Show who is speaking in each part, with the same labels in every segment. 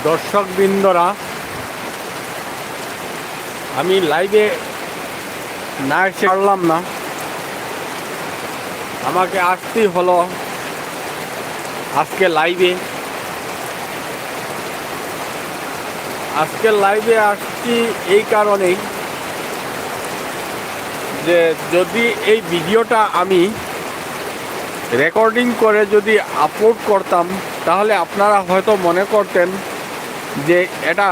Speaker 1: দর্শকবৃন্দরা, আমি লাইভে না এসে পারলাম না, আমাকে আসতেই হলো আজকে লাইভে। আজকে লাইভে আসছি এই কারণেই যে যদি এই ভিডিওটা আমি রেকর্ডিং করে যদি আপলোড করতাম তাহলে আপনারা হয়তো মনে করতেন যে এটা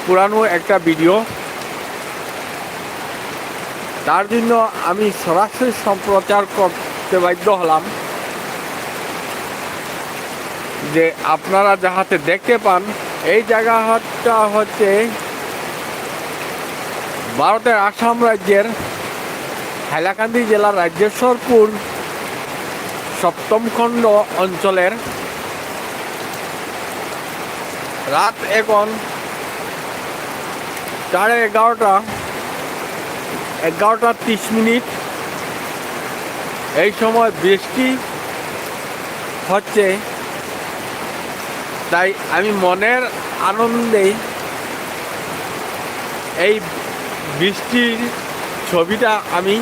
Speaker 1: পুরানো একটা ভিডিও। তার জন্য আমি সরাসরি সম্প্রচার করতে বাধ্য হলাম, যে আপনারা যাহাতে দেখতে পান। এই জায়গাটা হচ্ছে ভারতের আসাম রাজ্যের হাইলাকান্দি জেলার রাজ্যেশ্বরপুর 7ম খণ্ড অঞ্চলের। রাত এখন 11:30। এই সময় বৃষ্টি হচ্ছে, তাই আমি মনের আনন্দে এই বৃষ্টির ছবিটা আমি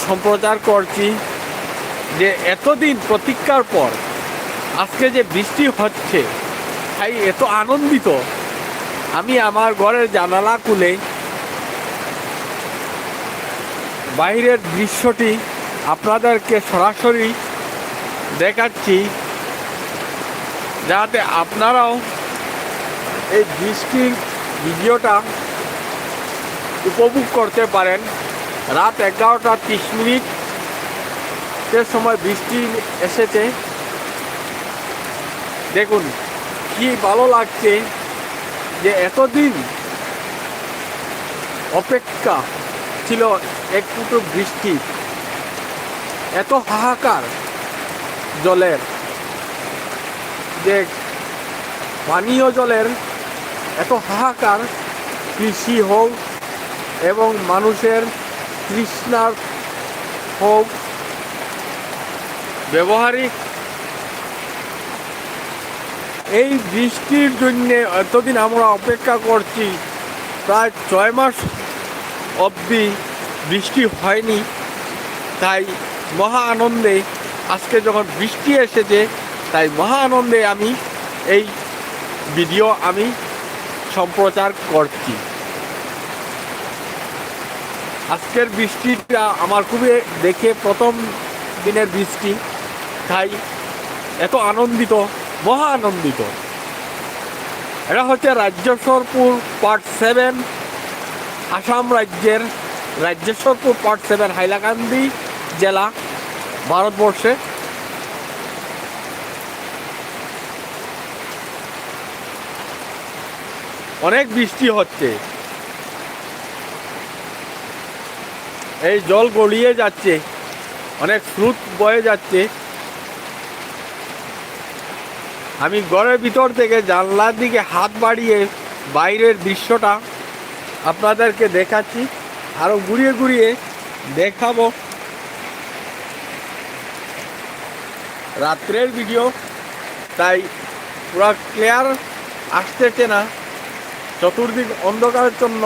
Speaker 1: সম্প্রচার করছি, যে এতদিন প্রতীক্ষার পর আজকে যে বৃষ্টি হচ্ছে, তাই এত আনন্দিত। আমি আমার ঘরের জানালা খুলে বাইরের দৃশ্যটি আপনাদেরকে সরাসরি দেখাচ্ছি, যাতে আপনারাও এই বৃষ্টির ভিডিওটা উপভোগ করতে পারেন। রাত 11:30 সে সময় বৃষ্টি এসেছে। দেখুন কি ভালো লাগছে, যে এতদিন অপেক্ষা ছিল একটু বৃষ্টি। এত হাহাকার জলের, যে পানীয় জলের এত হাহাকার, কৃষি হোক এবং মানুষের তৃষ্ণার হোক, ব্যবহারিক, এই বৃষ্টির জন্যে এতদিন আমরা অপেক্ষা করছি। প্রায় 6 মাস অবধি বৃষ্টি হয়নি, তাই মহা আনন্দে আজকে যখন বৃষ্টি এসেছে, তাই মহা আনন্দে আমি এই ভিডিও আমি সম্প্রচার করছি। আজকের বৃষ্টিটা আমার খুবই দেখে প্রথম দিনের বৃষ্টি, তাই এত আনন্দিত, মহা আনন্দিত। এটা হচ্ছে রাজ্যেশ্বরপুর পার্ট 7, আসাম রাজ্যের রাজ্যেশ্বরপুর পার্ট 7, হাইলাকান্দি জেলা, ভারতবর্ষে। অনেক বৃষ্টি হচ্ছে, এই জল গড়িয়ে যাচ্ছে, অনেক স্রোত বয়ে যাচ্ছে। আমি ঘরের ভিতর থেকে জানলার দিকে হাত বাড়িয়ে বাইরের দৃশ্যটা আপনাদেরকে দেখাচ্ছি, আরও ঘুরিয়ে ঘুরিয়ে দেখাবো। রাত্রের ভিডিও, তাই পুরো ক্লিয়ার আসতেছে না, চতুর্দিক অন্ধকারের জন্য।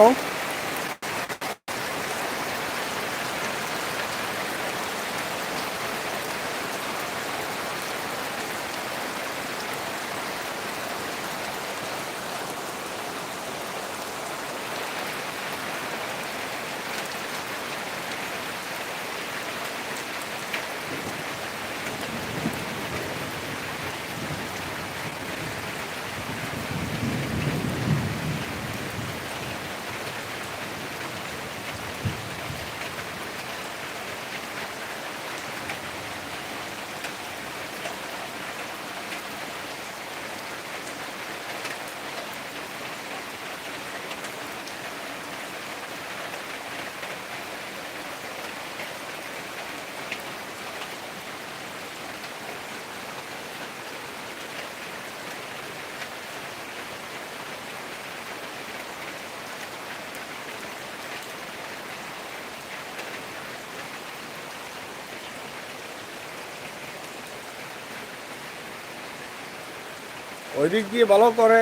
Speaker 1: ওই দিক দিয়ে ভালো করে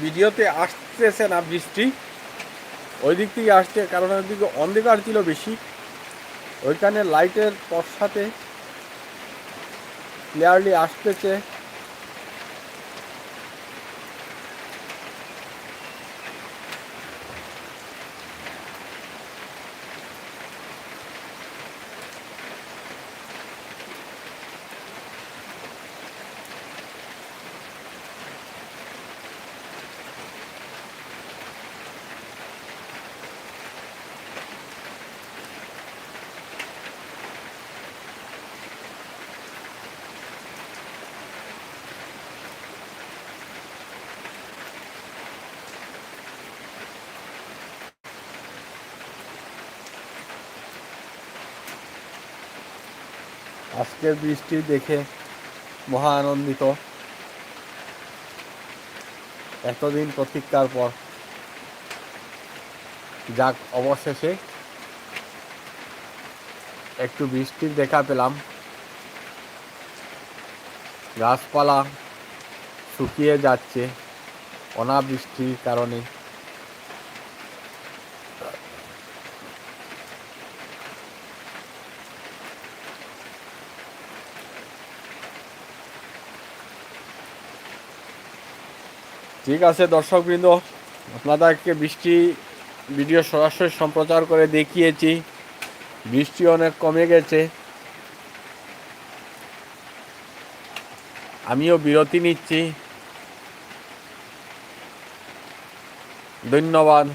Speaker 1: ভিডিওতে আসতেছে না বৃষ্টি, ওই দিক থেকে আসছে কারণ ওইদিকে অন্ধকার ছিল বেশি, ওইখানে লাইটের সাথে ক্লিয়ারলি আসতেছে। আজকের বৃষ্টি দেখে মহা আনন্দিত। এতদিন প্রতীক্ষার পর যাক অবশেষে একটু বৃষ্টির দেখা পেলাম। গাছপালা শুকিয়ে যাচ্ছে অনাবৃষ্টির কারণে। ঠিক আছে দর্শকবৃন্দ, আপনাদেরকে বৃষ্টি ভিডিও সরাসরি সম্প্রচার করে দেখিয়েছি। বৃষ্টি অনেক কমে গেছে, আমিও বিরতি নিচ্ছি। ধন্যবাদ।